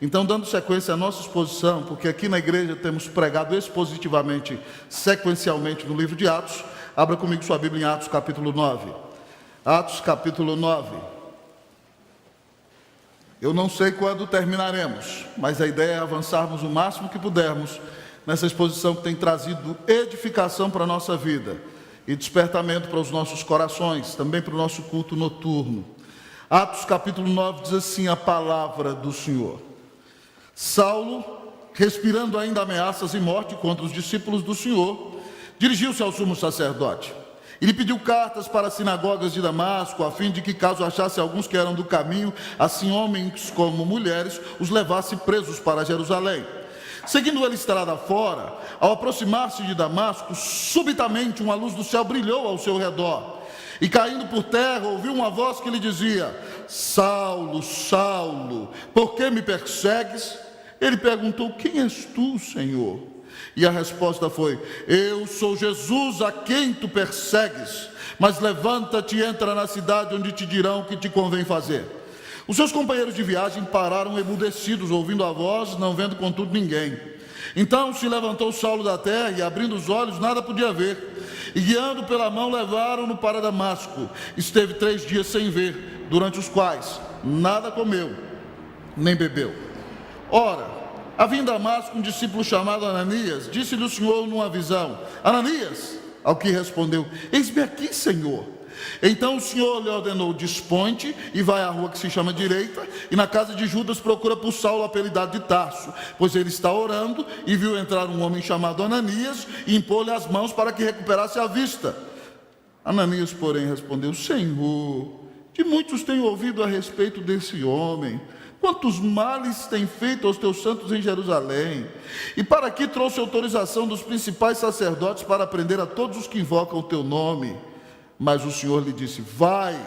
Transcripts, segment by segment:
Então, dando sequência à nossa exposição, porque aqui na igreja temos pregado expositivamente, sequencialmente no livro de Atos, abra comigo sua Bíblia em Atos capítulo 9. Atos capítulo 9. Eu não sei quando terminaremos, mas a ideia é avançarmos o máximo que pudermos nessa exposição que tem trazido edificação para a nossa vida e despertamento para os nossos corações, também para o nosso culto noturno. Atos capítulo 9 diz assim a palavra do Senhor. Saulo, respirando ainda ameaças e morte contra os discípulos do Senhor, dirigiu-se ao sumo sacerdote. Ele pediu cartas para as sinagogas de Damasco, a fim de que, caso achasse alguns que eram do caminho, assim homens como mulheres, os levasse presos para Jerusalém. Seguindo ele estrada fora, ao aproximar-se de Damasco, subitamente uma luz do céu brilhou ao seu redor. E caindo por terra, ouviu uma voz que lhe dizia: Saulo, Saulo, por que me persegues? Ele perguntou: quem és tu, Senhor? E a resposta foi: eu sou Jesus a quem tu persegues, mas levanta-te e entra na cidade onde te dirão o que te convém fazer. Os seus companheiros de viagem pararam emudecidos, ouvindo a voz, não vendo contudo ninguém. Então se levantou Saulo da terra e, abrindo os olhos, nada podia ver. E guiando pela mão, levaram-no para Damasco. Esteve 3 dias sem ver, durante os quais nada comeu, nem bebeu. Ora, havia em Damasco um discípulo chamado Ananias. Disse-lhe o Senhor numa visão: Ananias. Ao que respondeu: eis-me aqui, Senhor. Então o Senhor lhe ordenou: dispõe-te e vai à rua que se chama Direita, e na casa de Judas procura por Saulo, apelidado de Tarso, pois ele está orando. E viu entrar um homem chamado Ananias e impor-lhe as mãos para que recuperasse a vista. Ananias, porém, respondeu: Senhor, de muitos tenho ouvido a respeito desse homem, quantos males tem feito aos teus santos em Jerusalém. E para aqui trouxe autorização dos principais sacerdotes para prender a todos os que invocam o teu nome. Mas o Senhor lhe disse: vai,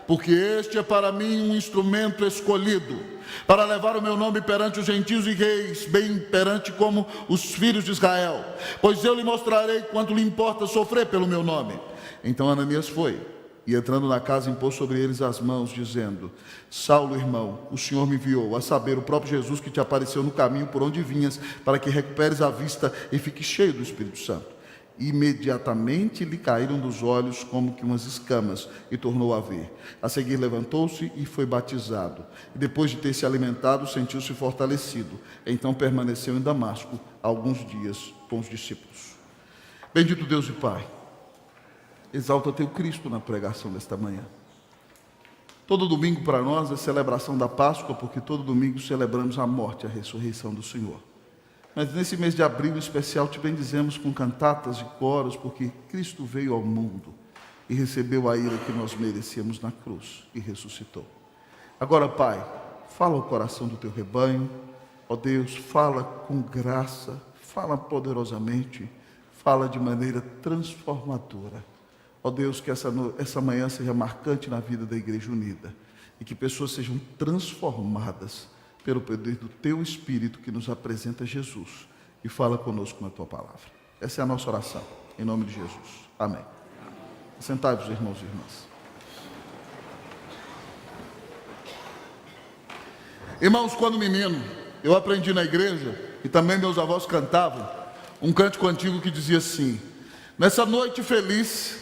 porque este é para mim um instrumento escolhido, para levar o meu nome perante os gentios e reis, bem perante como os filhos de Israel. Pois eu lhe mostrarei quanto lhe importa sofrer pelo meu nome. Então Ananias foi, e entrando na casa, impôs sobre eles as mãos, dizendo: Saulo, irmão, o Senhor me enviou, a saber, o próprio Jesus que te apareceu no caminho por onde vinhas, para que recuperes a vista e fiques cheio do Espírito Santo. Imediatamente lhe caíram dos olhos como que umas escamas, e tornou a ver. A seguir levantou-se e foi batizado. E depois de ter se alimentado, sentiu-se fortalecido. Então permaneceu em Damasco alguns dias com os discípulos. Bendito Deus e Pai, exalta teu Cristo na pregação desta manhã. Todo domingo para nós é celebração da Páscoa, porque todo domingo celebramos a morte e a ressurreição do Senhor. Mas nesse mês de abril em especial te bendizemos com cantatas e coros, porque Cristo veio ao mundo e recebeu a ira que nós merecíamos na cruz e ressuscitou. Agora, Pai, fala ao coração do teu rebanho. Ó Deus, fala com graça, fala poderosamente, fala de maneira transformadora. Ó Deus, que essa manhã seja marcante na vida da Igreja Unida e que pessoas sejam transformadas pelo poder do Teu Espírito que nos apresenta Jesus e fala conosco na Tua Palavra. Essa é a nossa oração, em nome de Jesus. Amém. Sentai-vos, irmãos e irmãs. Irmãos, quando menino, eu aprendi na igreja, e também meus avós cantavam, um cântico antigo que dizia assim: nessa noite feliz,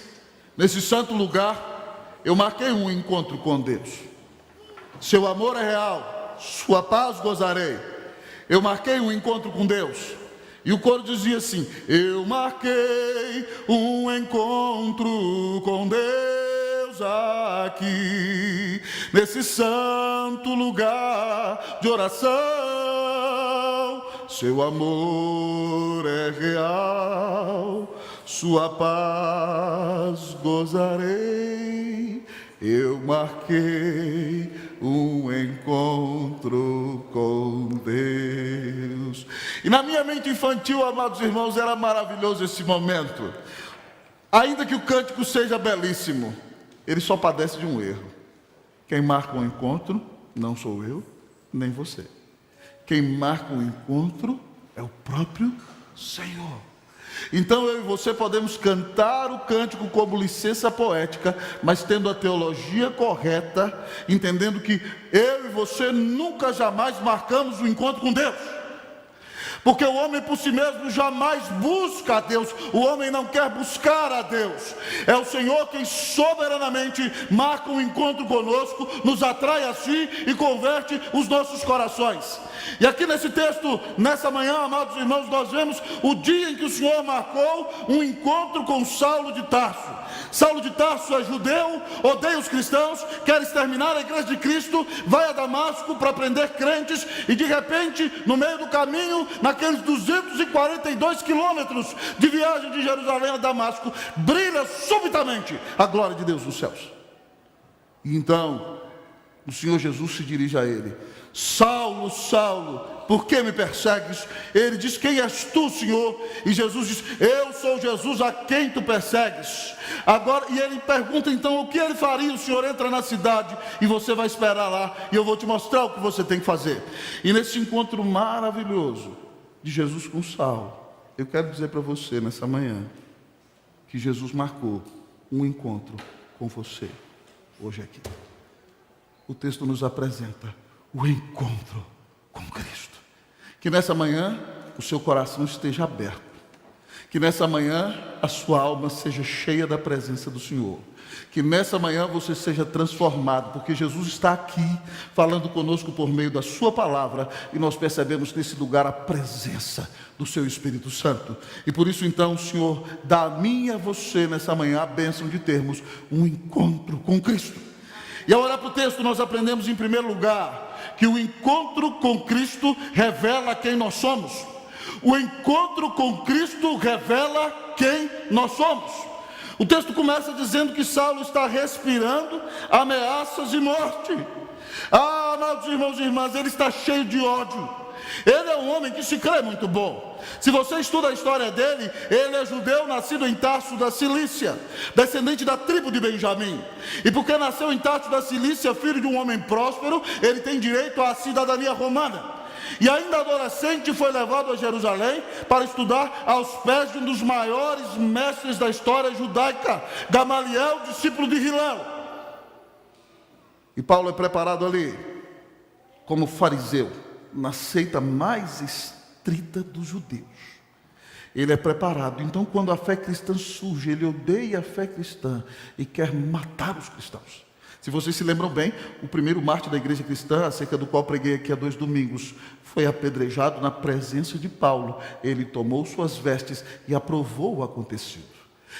nesse santo lugar, eu marquei um encontro com Deus. Seu amor é real, sua paz gozarei. Eu marquei um encontro com Deus. E o coro dizia assim: eu marquei um encontro com Deus aqui, nesse santo lugar de oração. Seu amor é real, sua paz gozarei. Eu marquei um encontro com Deus. E na minha mente infantil, amados irmãos, era maravilhoso esse momento. Ainda que o cântico seja belíssimo, ele só padece de um erro. Quem marca um encontro não sou eu, nem você. Quem marca um encontro é o próprio Senhor. Então eu e você podemos cantar o cântico como licença poética, mas tendo a teologia correta, entendendo que eu e você nunca jamais marcamos o encontro com Deus. Porque o homem por si mesmo jamais busca a Deus, o homem não quer buscar a Deus. É o Senhor quem soberanamente marca um encontro conosco, nos atrai a si e converte os nossos corações. E aqui nesse texto, nessa manhã, amados irmãos, nós vemos o dia em que o Senhor marcou um encontro com Saulo de Tarso. Saulo de Tarso é judeu, odeia os cristãos, quer exterminar a igreja de Cristo, vai a Damasco para prender crentes e de repente, no meio do caminho, naqueles 242 quilômetros de viagem de Jerusalém a Damasco, brilha subitamente a glória de Deus nos céus. E então, o Senhor Jesus se dirige a ele: Saulo, Saulo, por que me persegues? Ele diz: quem és tu, Senhor? E Jesus diz: eu sou Jesus a quem tu persegues. Agora, e ele pergunta então o que ele faria. O Senhor entra na cidade e você vai esperar lá, e eu vou te mostrar o que você tem que fazer. E nesse encontro maravilhoso de Jesus com Saulo, eu quero dizer para você nessa manhã que Jesus marcou um encontro com você hoje aqui. O texto nos apresenta o encontro com Cristo. Que nessa manhã o seu coração esteja aberto, que nessa manhã a sua alma seja cheia da presença do Senhor, que nessa manhã você seja transformado, porque Jesus está aqui falando conosco por meio da sua palavra, e nós percebemos nesse lugar a presença do seu Espírito Santo. E por isso então o Senhor dá a mim e a você nessa manhã a bênção de termos um encontro com Cristo. E ao olhar para o texto, nós aprendemos em primeiro lugar que o encontro com Cristo revela quem nós somos. O encontro com Cristo revela quem nós somos. O texto começa dizendo que Saulo está respirando ameaças de morte. Ah, amados irmãos e irmãs, ele está cheio de ódio. Ele é um homem que se crê muito bom. Se você estuda a história dele, ele é judeu, nascido em Tarso da Cilícia, descendente da tribo de Benjamim. E porque nasceu em Tarso da Cilícia, filho de um homem próspero, ele tem direito à cidadania romana. E ainda adolescente foi levado a Jerusalém para estudar aos pés de um dos maiores mestres da história judaica, Gamaliel, discípulo de Hilel. E Paulo é preparado ali como fariseu, na seita mais estrita dos judeus. Ele é preparado. Então, quando a fé cristã surge, ele odeia a fé cristã e quer matar os cristãos. Se vocês se lembram bem, o primeiro mártir da igreja cristã, acerca do qual preguei aqui há 2 domingos, foi apedrejado na presença de Paulo. Ele tomou suas vestes e aprovou o acontecido.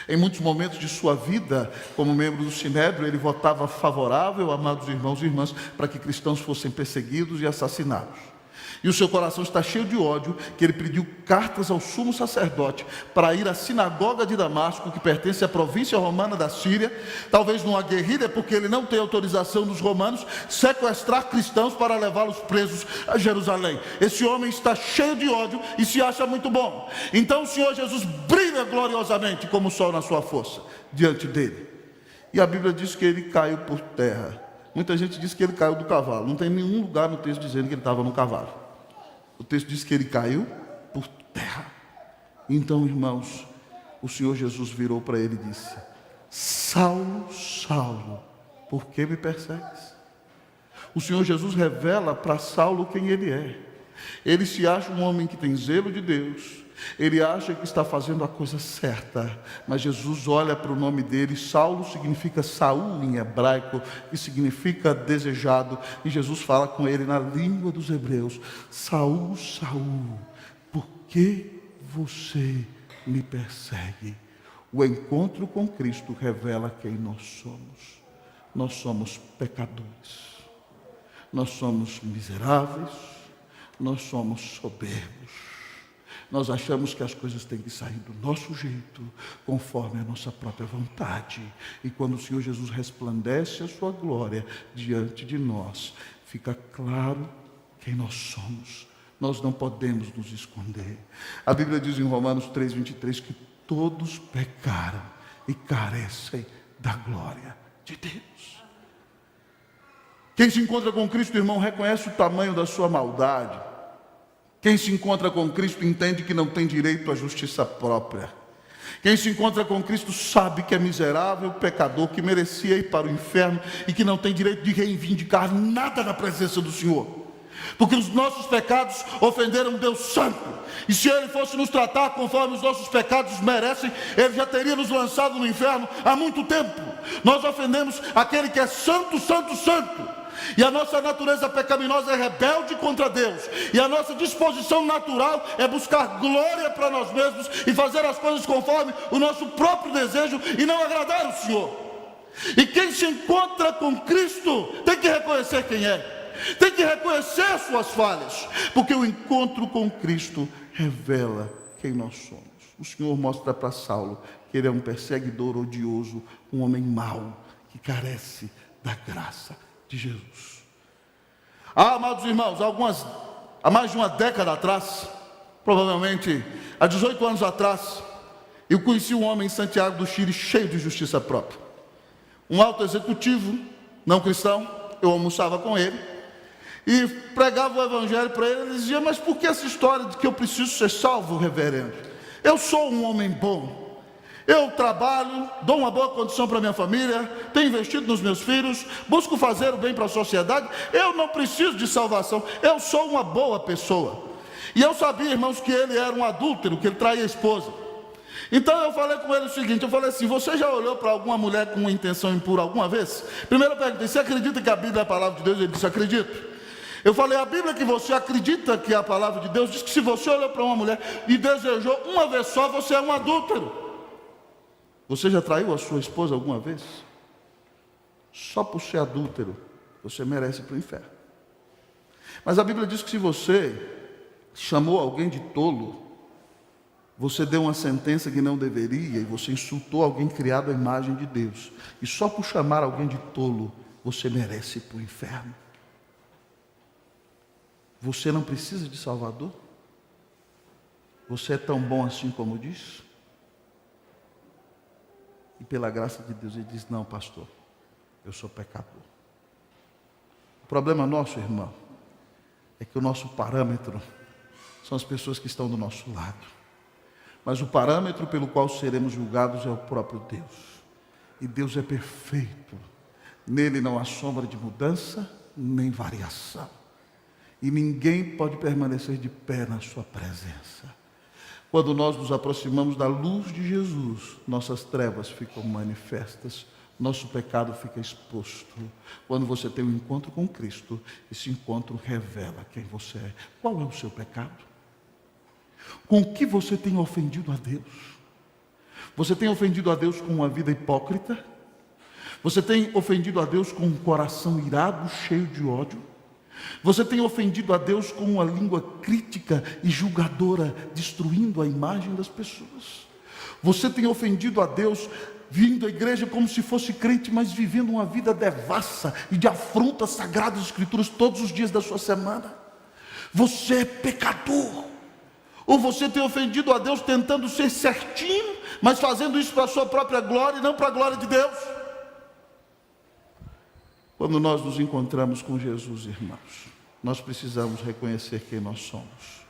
Em muitos momentos de sua vida, como membro do Sinédrio, ele votava favorável, amados irmãos e irmãs, para que cristãos fossem perseguidos e assassinados. E o seu coração está cheio de ódio, que ele pediu cartas ao sumo sacerdote para ir à sinagoga de Damasco, que pertence à província romana da Síria, talvez numa guerrilha, porque ele não tem autorização dos romanos, sequestrar cristãos para levá-los presos a Jerusalém. Esse homem está cheio de ódio e se acha muito bom. Então o Senhor Jesus brilha gloriosamente como o sol na sua força diante dele. E a Bíblia diz que ele caiu por terra. Muita gente diz que ele caiu do cavalo. Não tem nenhum lugar no texto dizendo que ele estava no cavalo. O texto diz que ele caiu por terra. Então, irmãos, o Senhor Jesus virou para ele e disse: Saulo, Saulo, por que me persegues? O Senhor Jesus revela para Saulo quem ele é. Ele se acha um homem que tem zelo de Deus. Ele acha que está fazendo a coisa certa, mas Jesus olha para o nome dele. Saulo significa Saul em hebraico, que significa desejado, e Jesus fala com ele na língua dos hebreus: Saul, Saul, por que você me persegue? O encontro com Cristo revela quem nós somos. Nós somos pecadores, nós somos miseráveis, nós somos soberbos. Nós achamos que as coisas têm que sair do nosso jeito, conforme a nossa própria vontade. E quando o Senhor Jesus resplandece a sua glória diante de nós, fica claro quem nós somos. Nós não podemos nos esconder. A Bíblia diz em Romanos 3:23 que todos pecaram e carecem da glória de Deus. Quem se encontra com Cristo, irmão, reconhece o tamanho da sua maldade. Quem se encontra com Cristo entende que não tem direito à justiça própria. Quem se encontra com Cristo sabe que é miserável, pecador, que merecia ir para o inferno e que não tem direito de reivindicar nada na presença do Senhor. Porque os nossos pecados ofenderam Deus Santo. E se Ele fosse nos tratar conforme os nossos pecados merecem, Ele já teria nos lançado no inferno há muito tempo. Nós ofendemos aquele que é santo, santo, santo. E a nossa natureza pecaminosa é rebelde contra Deus. E a nossa disposição natural é buscar glória para nós mesmos e fazer as coisas conforme o nosso próprio desejo e não agradar o Senhor. E quem se encontra com Cristo tem que reconhecer quem é. Tem que reconhecer suas falhas. Porque o encontro com Cristo revela quem nós somos. O Senhor mostra para Saulo que ele é um perseguidor odioso, um homem mau, que carece da graça de Jesus. Amados irmãos, há mais de uma década atrás, provavelmente há 18 anos atrás, eu conheci um homem em Santiago do Chile cheio de justiça própria. Um alto executivo, não cristão. Eu almoçava com ele e pregava o evangelho para ele. Ele dizia: mas por que essa história de que eu preciso ser salvo, reverendo? Eu sou um homem bom. Eu trabalho, dou uma boa condição para minha família, tenho investido nos meus filhos, busco fazer o bem para a sociedade. Eu não preciso de salvação, eu sou uma boa pessoa. E eu sabia, irmãos, que ele era um adúltero, que ele traía a esposa. Então eu falei com ele o seguinte, eu falei assim: você já olhou para alguma mulher com uma intenção impura alguma vez? Primeiro eu perguntei: você acredita que a Bíblia é a palavra de Deus? Ele disse: acredito. Eu falei: a Bíblia que você acredita que é a palavra de Deus diz que se você olhou para uma mulher e desejou uma vez só, você é um adúltero. Você já traiu a sua esposa alguma vez? Só por ser adúltero, você merece ir para o inferno. Mas a Bíblia diz que se você chamou alguém de tolo, você deu uma sentença que não deveria, e você insultou alguém criado à imagem de Deus. E só por chamar alguém de tolo, você merece ir para o inferno. Você não precisa de Salvador? Você é tão bom assim como diz? E pela graça de Deus ele diz: não, pastor, eu sou pecador. O problema nosso, irmão, é que o nosso parâmetro são as pessoas que estão do nosso lado. Mas o parâmetro pelo qual seremos julgados é o próprio Deus. E Deus é perfeito. Nele não há sombra de mudança, nem variação. E ninguém pode permanecer de pé na sua presença. Quando nós nos aproximamos da luz de Jesus, nossas trevas ficam manifestas, nosso pecado fica exposto. Quando você tem um encontro com Cristo, esse encontro revela quem você é. Qual é o seu pecado? Com o que você tem ofendido a Deus? Você tem ofendido a Deus com uma vida hipócrita? Você tem ofendido a Deus com um coração irado, cheio de ódio? Você tem ofendido a Deus com uma língua crítica e julgadora, destruindo a imagem das pessoas? Você tem ofendido a Deus vindo à igreja como se fosse crente, mas vivendo uma vida devassa e de afrontas sagradas escrituras todos os dias da sua semana? Você é pecador. Ou você tem ofendido a Deus tentando ser certinho, mas fazendo isso para a sua própria glória e não para a glória de Deus? Quando nós nos encontramos com Jesus, irmãos, nós precisamos reconhecer quem nós somos.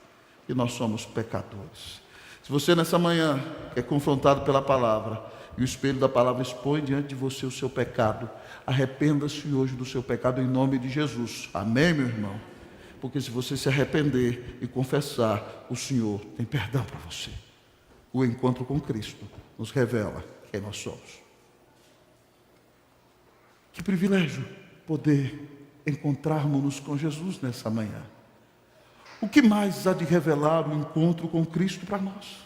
E nós somos pecadores. Se você nessa manhã é confrontado pela palavra, e o espelho da palavra expõe diante de você o seu pecado, arrependa-se hoje do seu pecado em nome de Jesus. Amém, meu irmão? Porque se você se arrepender e confessar, o Senhor tem perdão para você. O encontro com Cristo nos revela quem nós somos. Que privilégio poder encontrarmos-nos com Jesus nessa manhã. O que mais há de revelar o encontro com Cristo para nós?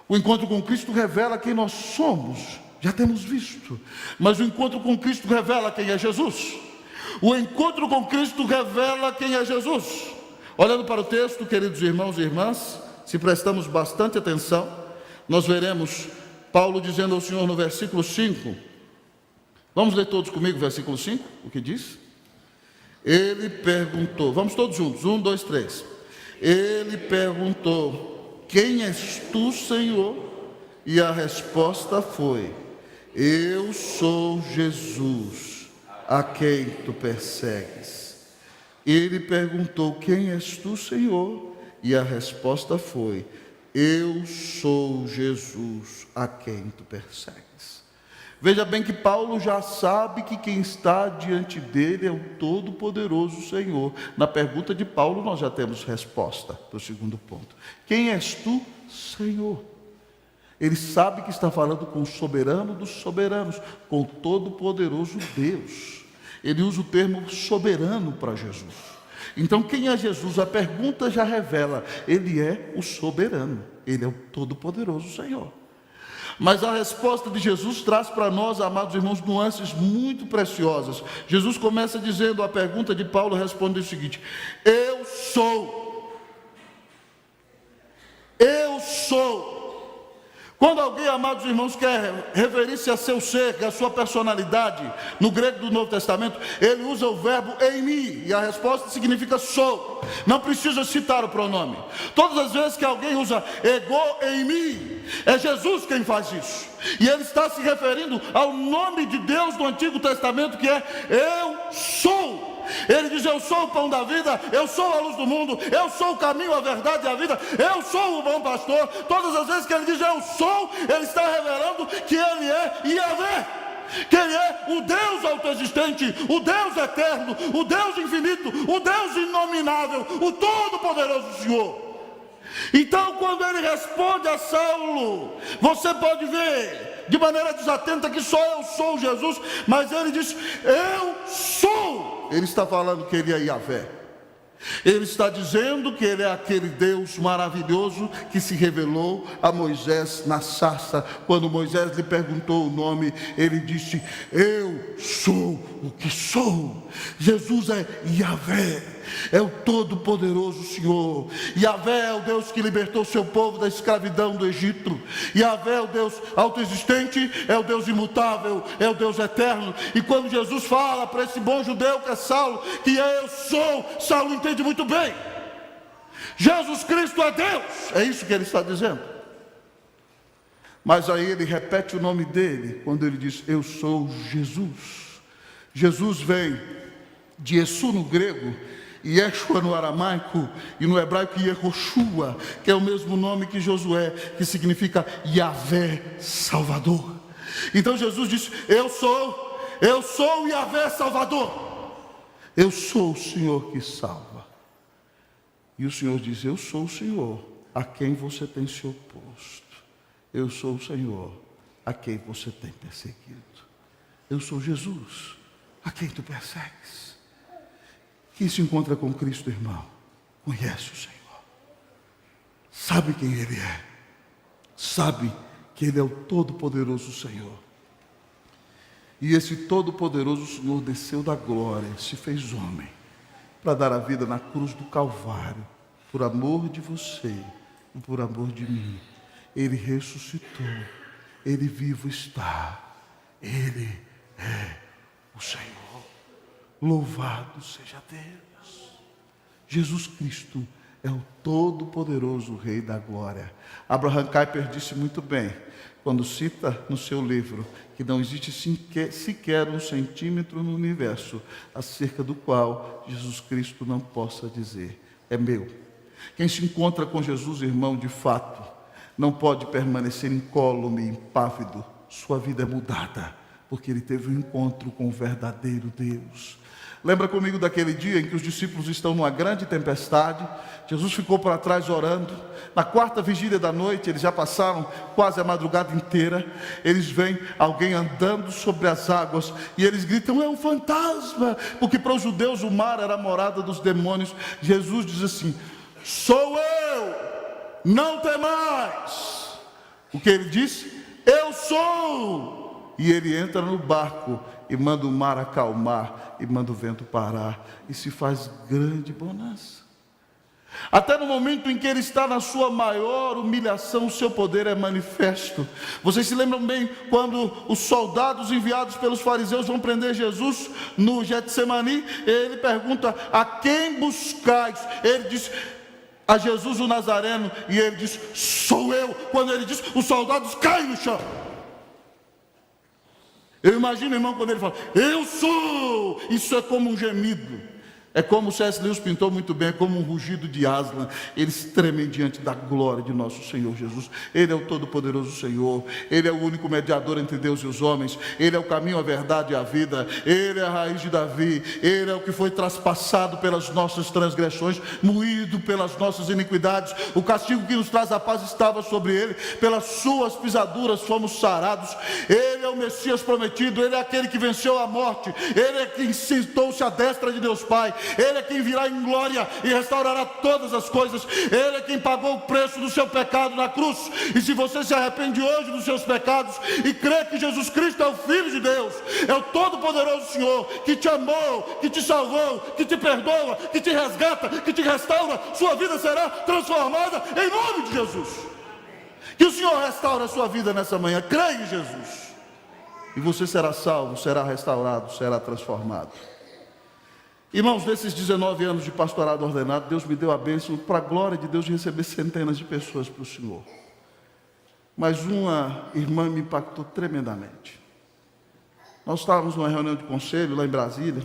O encontro com Cristo revela quem nós somos, já temos visto. Mas o encontro com Cristo revela quem é Jesus. O encontro com Cristo revela quem é Jesus. Olhando para o texto, queridos irmãos e irmãs, se prestamos bastante atenção, nós veremos Paulo dizendo ao Senhor no versículo 5, vamos ler todos comigo o versículo 5, o que diz? Ele perguntou, vamos todos juntos, 1, 2, 3. Ele perguntou: quem és tu, Senhor? E a resposta foi: eu sou Jesus, a quem tu persegues. Ele perguntou: quem és tu, Senhor? E a resposta foi: eu sou Jesus a quem tu persegues. Veja bem que Paulo já sabe que quem está diante dele é o Todo-Poderoso Senhor. Na pergunta de Paulo nós já temos resposta para o segundo ponto. Quem és tu, Senhor? Ele sabe que está falando com o soberano dos soberanos, com o Todo-Poderoso Deus. Ele usa o termo soberano para Jesus. Então quem é Jesus? A pergunta já revela, ele é o soberano, ele é o Todo-Poderoso Senhor. Mas a resposta de Jesus traz para nós, amados irmãos, nuances muito preciosas. Jesus começa dizendo, a pergunta de Paulo responde o seguinte: eu sou. Quando alguém, amados irmãos, quer referir-se a seu ser, a sua personalidade, no grego do Novo Testamento, ele usa o verbo em mim, e a resposta significa sou. Não precisa citar o pronome. Todas as vezes que alguém usa ego em mim, é Jesus quem faz isso. E ele está se referindo ao nome de Deus do Antigo Testamento, que é eu sou. Ele diz: eu sou o pão da vida, eu sou a luz do mundo, eu sou o caminho, a verdade e a vida, eu sou o bom pastor. Todas as vezes que ele diz eu sou, ele está revelando que ele é Yahvé, que ele é o Deus autoexistente, o Deus eterno, o Deus infinito, o Deus inominável, o Todo-Poderoso Senhor. Então, quando ele responde a Saulo, você pode ver de maneira desatenta que só eu sou Jesus, mas ele diz eu sou. Ele está falando que ele é Yahvé. Ele está dizendo que ele é aquele Deus maravilhoso que se revelou a Moisés na sarça. Quando Moisés lhe perguntou o nome, ele disse: eu sou o que sou. Jesus é Yahvé, é o Todo-Poderoso Senhor. Yahvé é o Deus que libertou seu povo da escravidão do Egito. Yahvé é o Deus autoexistente, é o Deus imutável, é o Deus eterno. E quando Jesus fala para esse bom judeu que é Saulo, que é eu sou, Saulo entende muito bem. Jesus Cristo é Deus, é isso que ele está dizendo. Mas aí ele repete o nome dele, quando ele diz eu sou Jesus. Jesus vem de Yeshu no grego, Yeshua no aramaico, e no hebraico Yehoshua, que é o mesmo nome que Josué, que significa Yahvé Salvador. Então Jesus disse: eu sou o Yahvé Salvador, eu sou o Senhor que salva. E o Senhor diz: eu sou o Senhor a quem você tem se oposto, eu sou o Senhor a quem você tem perseguido, eu sou Jesus a quem tu persegues. Quem se encontra com Cristo, irmão, conhece o Senhor, sabe quem Ele é, sabe que Ele é o Todo-Poderoso Senhor. E esse Todo-Poderoso Senhor desceu da glória, se fez homem, para dar a vida na cruz do Calvário, por amor de você e por amor de mim. Ele ressuscitou, Ele vivo está, Ele é o Senhor. Louvado seja Deus. Jesus Cristo é o Todo-Poderoso Rei da Glória. Abraham Kuyper disse muito bem, quando cita no seu livro, que não existe sequer um centímetro no universo acerca do qual Jesus Cristo não possa dizer: é meu. Quem se encontra com Jesus, irmão, de fato, não pode permanecer incólume, impávido. Sua vida é mudada, porque ele teve um encontro com o verdadeiro Deus. Lembra comigo daquele dia em que os discípulos estão numa grande tempestade, Jesus ficou para trás orando. Na quarta vigília da noite, eles já passaram quase a madrugada inteira, eles veem alguém andando sobre as águas, e eles gritam: é um fantasma, porque para os judeus o mar era a morada dos demônios. Jesus diz assim: sou eu, não temais. O que ele disse? Eu sou. E ele entra no barco e manda o mar acalmar, e manda o vento parar, e se faz grande bonança. Até no momento em que ele está na sua maior humilhação, o seu poder é manifesto. Vocês se lembram bem quando os soldados enviados pelos fariseus vão prender Jesus no Getsemani? Ele pergunta: a quem buscais? Ele diz: a Jesus o Nazareno. E ele diz: sou eu. Quando ele diz, os soldados caem no chão. Eu imagino, irmão, quando ele fala: eu sou. Isso é como um gemido, É como o C.S. Lewis pintou muito bem, é como um rugido de Aslan. Eles tremem diante da glória de nosso Senhor Jesus. Ele é o Todo-Poderoso Senhor. Ele é o único mediador entre Deus e os homens. Ele é o caminho, a verdade e a vida. Ele é a raiz de Davi. Ele é o que foi traspassado pelas nossas transgressões, moído pelas nossas iniquidades. O castigo que nos traz a paz estava sobre ele. Pelas suas pisaduras fomos sarados. Ele é o Messias prometido. Ele é aquele que venceu a morte. Ele é quem sentou-se à destra de Deus Pai. Ele é quem virá em glória e restaurará todas as coisas. Ele é quem pagou o preço do seu pecado na cruz. E se você se arrepende hoje dos seus pecados e crê que Jesus Cristo é o Filho de Deus, é o Todo-Poderoso Senhor, que te amou, que te salvou, que te perdoa, que te resgata, que te restaura, sua vida será transformada em nome de Jesus. Que o Senhor restaure a sua vida nessa manhã. Creia em Jesus e você será salvo, será restaurado, será transformado. Irmãos, nesses 19 anos de pastorado ordenado, Deus me deu a bênção, para a glória de Deus, de receber centenas de pessoas para o Senhor. Mas uma irmã me impactou tremendamente. Nós estávamos numa reunião de conselho lá em Brasília,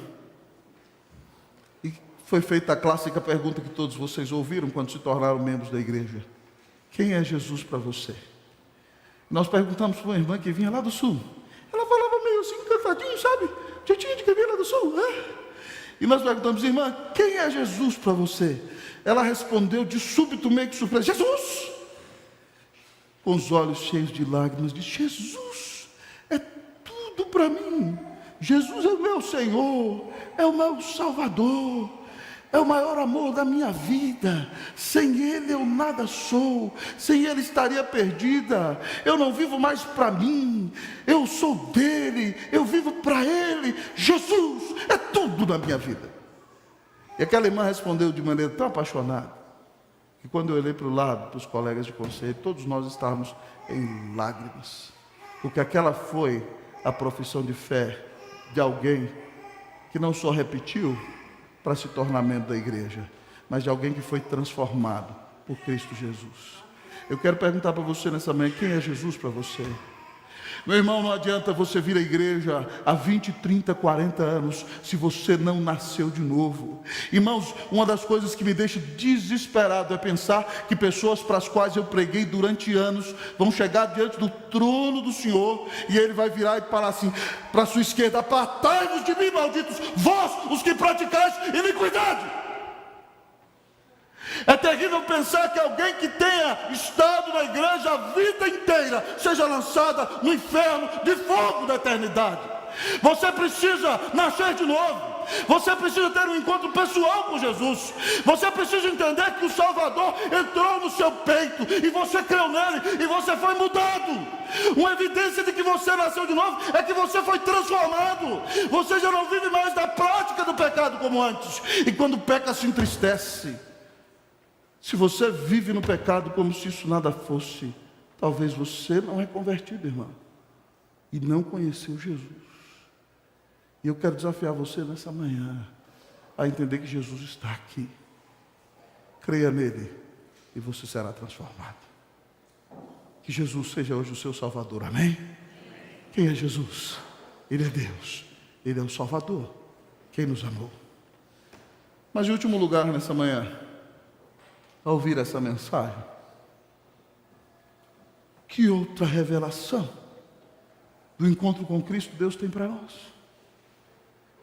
e foi feita a clássica pergunta que todos vocês ouviram quando se tornaram membros da igreja: quem é Jesus para você? Nós perguntamos para uma irmã que vinha lá do sul. Ela falava meio assim, encantadinho, sabe? Tinha de que vir lá do sul, né? E nós perguntamos: irmã, quem é Jesus para você? Ela respondeu de súbito, meio que surpresa: Jesus! Com os olhos cheios de lágrimas, disse: Jesus é tudo para mim. Jesus é o meu Senhor, é o meu Salvador, é o maior amor da minha vida. Sem Ele eu nada sou, sem Ele estaria perdida. Eu não vivo mais para mim, eu sou dele, eu vivo para Ele. Jesus é tudo na minha vida. E aquela irmã respondeu de maneira tão apaixonada, que quando eu olhei para o lado, para os colegas de conselho, todos nós estávamos em lágrimas, porque aquela foi a profissão de fé de alguém que não só repetiu para se tornar membro da igreja, mas de alguém que foi transformado por Cristo Jesus. Eu quero perguntar para você nessa manhã: quem é Jesus para você? Meu irmão, não adianta você vir à igreja há 20, 30, 40 anos se você não nasceu de novo. Irmãos, uma das coisas que me deixa desesperado é pensar que pessoas para as quais eu preguei durante anos vão chegar diante do trono do Senhor e Ele vai virar e falar assim para a sua esquerda: apartai-vos de mim, malditos, vós os que praticais iniquidade. É terrível pensar que alguém que tenha estado na igreja a vida inteira seja lançada no inferno de fogo da eternidade. Você precisa nascer de novo. Você precisa ter um encontro pessoal com Jesus. Você precisa entender que o Salvador entrou no seu peito e você creu nele e você foi mudado. Uma evidência de que você nasceu de novo é que você foi transformado. Você já não vive mais da prática do pecado como antes. E quando peca, se entristece. Se você vive no pecado como se isso nada fosse, talvez você não é convertido, irmão, e não conheceu Jesus. E eu quero desafiar você nessa manhã a entender que Jesus está aqui. Creia nele e você será transformado. Que Jesus seja hoje o seu Salvador, amém? Quem é Jesus? Ele é Deus, Ele é o Salvador, quem nos amou. Mas em último lugar nessa manhã, ao ouvir essa mensagem, que outra revelação do encontro com Cristo Deus tem para nós?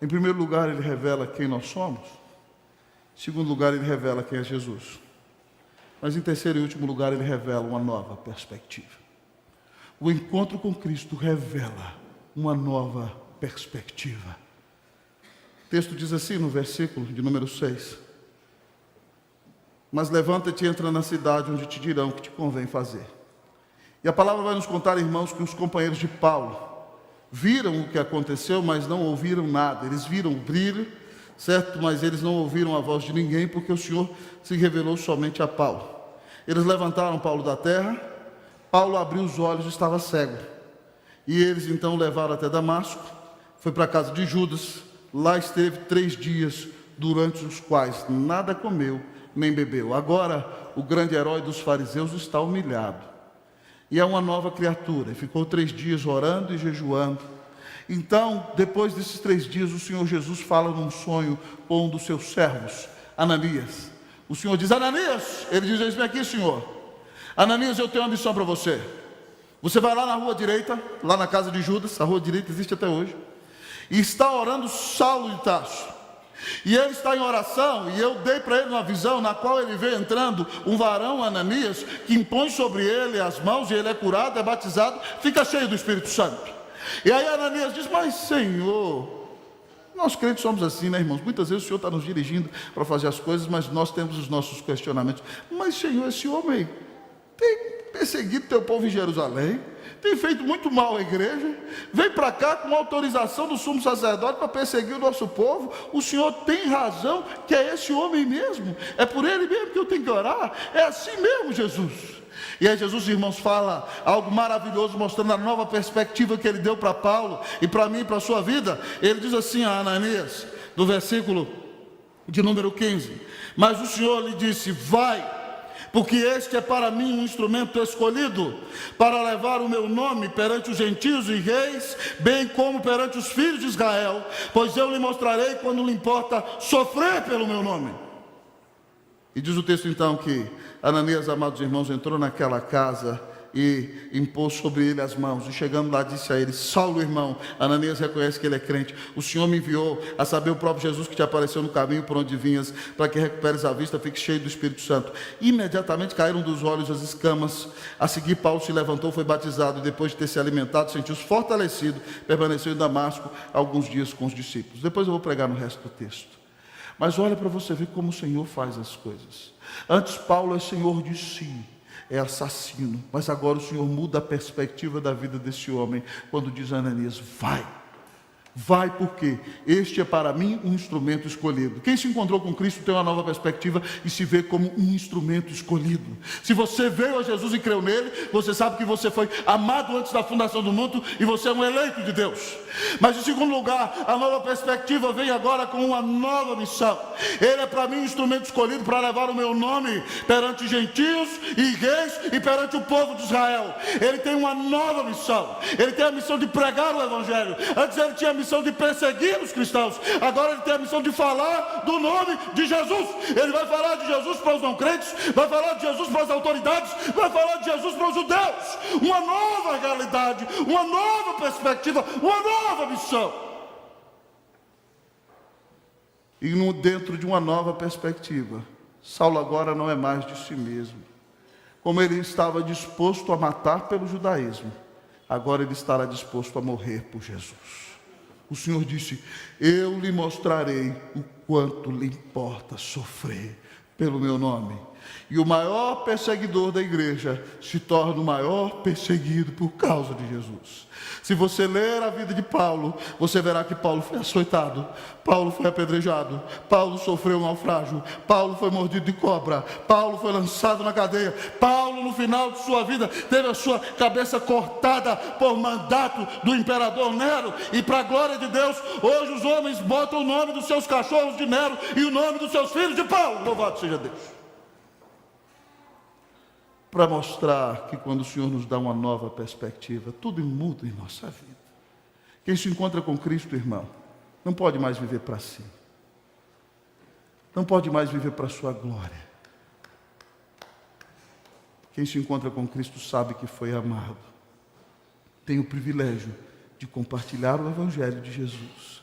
Em primeiro lugar, Ele revela quem nós somos. Em segundo lugar, Ele revela quem é Jesus. Mas em terceiro e último lugar, Ele revela uma nova perspectiva. O encontro com Cristo revela uma nova perspectiva. O texto diz assim no versículo de número 6: mas levanta-te e entra na cidade, onde te dirão o que te convém fazer. E a palavra vai nos contar, irmãos, que os companheiros de Paulo viram o que aconteceu, mas não ouviram nada. Eles viram o brilho, certo? Mas eles não ouviram a voz de ninguém, porque o Senhor se revelou somente a Paulo. Eles levantaram Paulo da terra. Paulo abriu os olhos e estava cego. E eles então o levaram até Damasco. Foi para a casa de Judas. Lá esteve 3 dias, durante os quais nada comeu nem bebeu. Agora o grande herói dos fariseus está humilhado e é uma nova criatura. Ficou 3 dias orando e jejuando. Então, depois desses 3 dias, o Senhor Jesus fala num sonho com um dos seus servos, Ananias. O Senhor diz: Ananias, ele diz: eis-me aqui, Senhor. Ananias, eu tenho uma missão para você. Você vai lá na rua direita, lá na casa de Judas, a rua direita existe até hoje, e está orando Saulo de Tarso. E ele está em oração, e eu dei para ele uma visão, na qual ele vê entrando um varão, Ananias, que impõe sobre ele as mãos, e ele é curado, é batizado, fica cheio do Espírito Santo. E aí Ananias diz: mas Senhor, nós crentes somos assim, né, irmãos? Muitas vezes o Senhor está nos dirigindo para fazer as coisas, mas nós temos os nossos questionamentos. Mas Senhor, esse homem tem perseguido teu povo em Jerusalém, tem feito muito mal à igreja, vem para cá com autorização do sumo sacerdote para perseguir o nosso povo. O Senhor tem razão que é esse homem mesmo, é por ele mesmo que eu tenho que orar, é assim mesmo, Jesus. E aí Jesus, irmãos, fala algo maravilhoso, mostrando a nova perspectiva que ele deu para Paulo e para mim, para a sua vida. Ele diz assim a Ananias, no versículo de número 15: mas o Senhor lhe disse: vai, porque este é para mim um instrumento escolhido, para levar o meu nome perante os gentios e reis, bem como perante os filhos de Israel, pois eu lhe mostrarei quando lhe importa sofrer pelo meu nome. E diz o texto então que Ananias, amados irmãos, entrou naquela casa e impôs sobre ele as mãos, e chegando lá disse a ele: Saulo, irmão. Ananias reconhece que ele é crente. O Senhor me enviou, a saber, o próprio Jesus que te apareceu no caminho por onde vinhas, para que recuperes a vista, fique cheio do Espírito Santo. Imediatamente caíram dos olhos as escamas. A seguir Paulo se levantou, foi batizado, e depois de ter se alimentado, sentiu-se fortalecido, permaneceu em Damasco alguns dias com os discípulos. Depois eu vou pregar no resto do texto. Mas olha para você ver como o Senhor faz as coisas. Antes Paulo é senhor de si, é assassino, mas agora o Senhor muda a perspectiva da vida desse homem, quando diz a Ananias: vai, porque este é para mim um instrumento escolhido. Quem se encontrou com Cristo tem uma nova perspectiva e se vê como um instrumento escolhido. Se você veio a Jesus e creu nele, você sabe que você foi amado antes da fundação do mundo e você é um eleito de Deus. Mas em segundo lugar, a nova perspectiva vem agora com uma nova missão. Ele é para mim um instrumento escolhido para levar o meu nome perante gentios e reis e perante o povo de Israel. Ele tem uma nova missão. Ele tem a missão de pregar o evangelho. Antes ele tinha a missão de perseguir os cristãos, agora ele tem a missão de falar do nome de Jesus. Ele vai falar de Jesus para os não crentes, vai falar de Jesus para as autoridades, vai falar de Jesus para os judeus. Uma nova realidade, uma nova perspectiva, uma nova missão. E dentro de uma nova perspectiva, Saulo agora não é mais de si mesmo. Como ele estava disposto a matar pelo judaísmo, agora ele estará disposto a morrer por Jesus. O Senhor disse: eu lhe mostrarei o quanto lhe importa sofrer pelo meu nome. E o maior perseguidor da igreja se torna o maior perseguido por causa de Jesus. Se você ler a vida de Paulo, você verá que Paulo foi açoitado, Paulo foi apedrejado, Paulo sofreu um naufrágio, Paulo foi mordido de cobra, Paulo foi lançado na cadeia, Paulo no final de sua vida teve a sua cabeça cortada por mandato do imperador Nero. E para a glória de Deus, hoje os homens botam o nome dos seus cachorros de Nero e o nome dos seus filhos de Paulo. Louvado seja Deus. Para mostrar que quando o Senhor nos dá uma nova perspectiva, tudo muda em nossa vida. Quem se encontra com Cristo, irmão, não pode mais viver para si. Não pode mais viver para a sua glória. Quem se encontra com Cristo sabe que foi amado. Tem o privilégio de compartilhar o Evangelho de Jesus.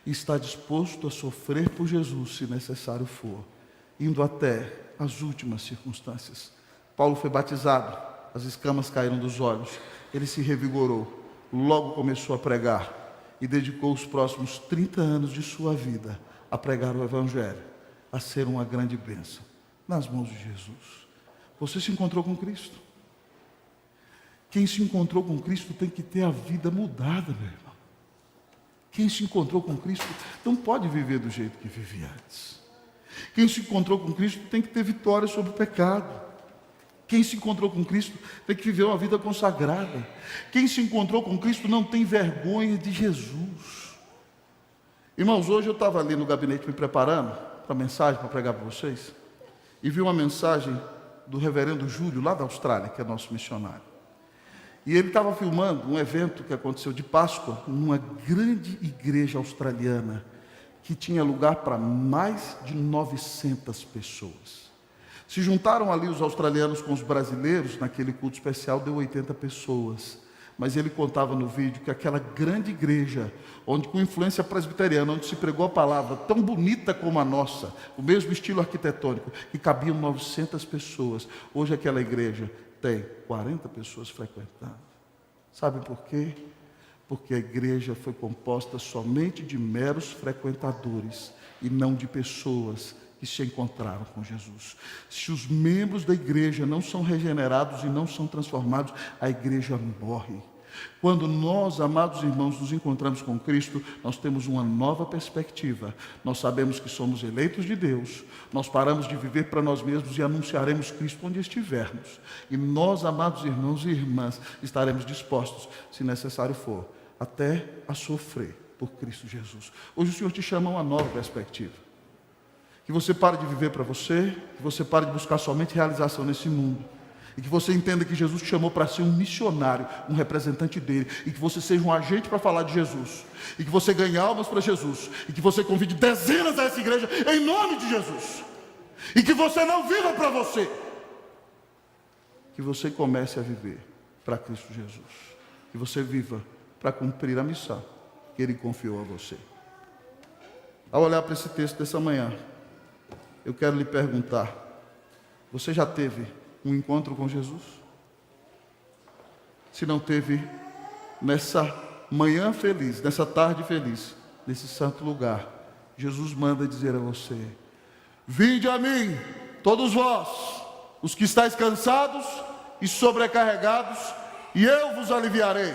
E está disposto a sofrer por Jesus, se necessário for, indo até as últimas circunstâncias. Paulo foi batizado, as escamas caíram dos olhos, ele se revigorou, logo começou a pregar e dedicou os próximos 30 anos de sua vida a pregar o Evangelho, a ser uma grande bênção nas mãos de Jesus. Você se encontrou com Cristo? Quem se encontrou com Cristo tem que ter a vida mudada, meu irmão. Quem se encontrou com Cristo não pode viver do jeito que vivia antes. Quem se encontrou com Cristo tem que ter vitória sobre o pecado. Quem se encontrou com Cristo tem que viver uma vida consagrada. Quem se encontrou com Cristo não tem vergonha de Jesus. Irmãos, hoje eu estava ali no gabinete me preparando para a mensagem, para pregar para vocês, e vi uma mensagem do reverendo Júlio, lá da Austrália, que é nosso missionário. E ele estava filmando um evento que aconteceu de Páscoa, numa grande igreja australiana, que tinha lugar para mais de 900 pessoas. Se juntaram ali os australianos com os brasileiros, naquele culto especial, deu 80 pessoas. Mas ele contava no vídeo que aquela grande igreja, onde com influência presbiteriana, onde se pregou a palavra tão bonita como a nossa, o mesmo estilo arquitetônico, que cabiam 900 pessoas. Hoje aquela igreja tem 40 pessoas frequentando. Sabe por quê? Porque a igreja foi composta somente de meros frequentadores e não de pessoas que se encontraram com Jesus. Se os membros da igreja não são regenerados e não são transformados, a igreja morre. Quando nós, amados irmãos, nos encontramos com Cristo, nós temos uma nova perspectiva. Nós sabemos que somos eleitos de Deus. Nós paramos de viver para nós mesmos e anunciaremos Cristo onde estivermos. E nós, amados irmãos e irmãs, estaremos dispostos, se necessário for, até a sofrer por Cristo Jesus. Hoje o Senhor te chama a uma nova perspectiva. Que você pare de viver para você, que você pare de buscar somente realização nesse mundo. E que você entenda que Jesus te chamou para ser um missionário, um representante dele. E que você seja um agente para falar de Jesus. E que você ganhe almas para Jesus. E que você convide dezenas a essa igreja em nome de Jesus. E que você não viva para você. Que você comece a viver para Cristo Jesus. Que você viva para cumprir a missão que Ele confiou a você. Ao olhar para esse texto dessa manhã, eu quero lhe perguntar: você já teve um encontro com Jesus? Se não teve, nessa manhã feliz, nessa tarde feliz, nesse santo lugar, Jesus manda dizer a você: vinde a mim, todos vós, os que estáis cansados e sobrecarregados, e eu vos aliviarei.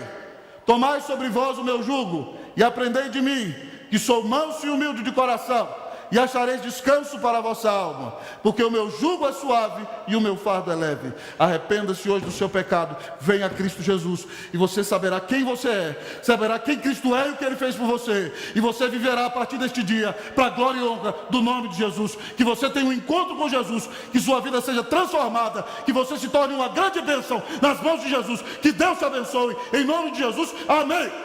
Tomai sobre vós o meu jugo e aprendei de mim, que sou manso e humilde de coração, e achareis descanso para a vossa alma, porque o meu jugo é suave e o meu fardo é leve. Arrependa-se hoje do seu pecado, venha a Cristo Jesus, e você saberá quem você é, saberá quem Cristo é e o que Ele fez por você, e você viverá a partir deste dia, para a glória e honra do nome de Jesus. Que você tenha um encontro com Jesus, que sua vida seja transformada, que você se torne uma grande bênção nas mãos de Jesus. Que Deus te abençoe, em nome de Jesus, amém.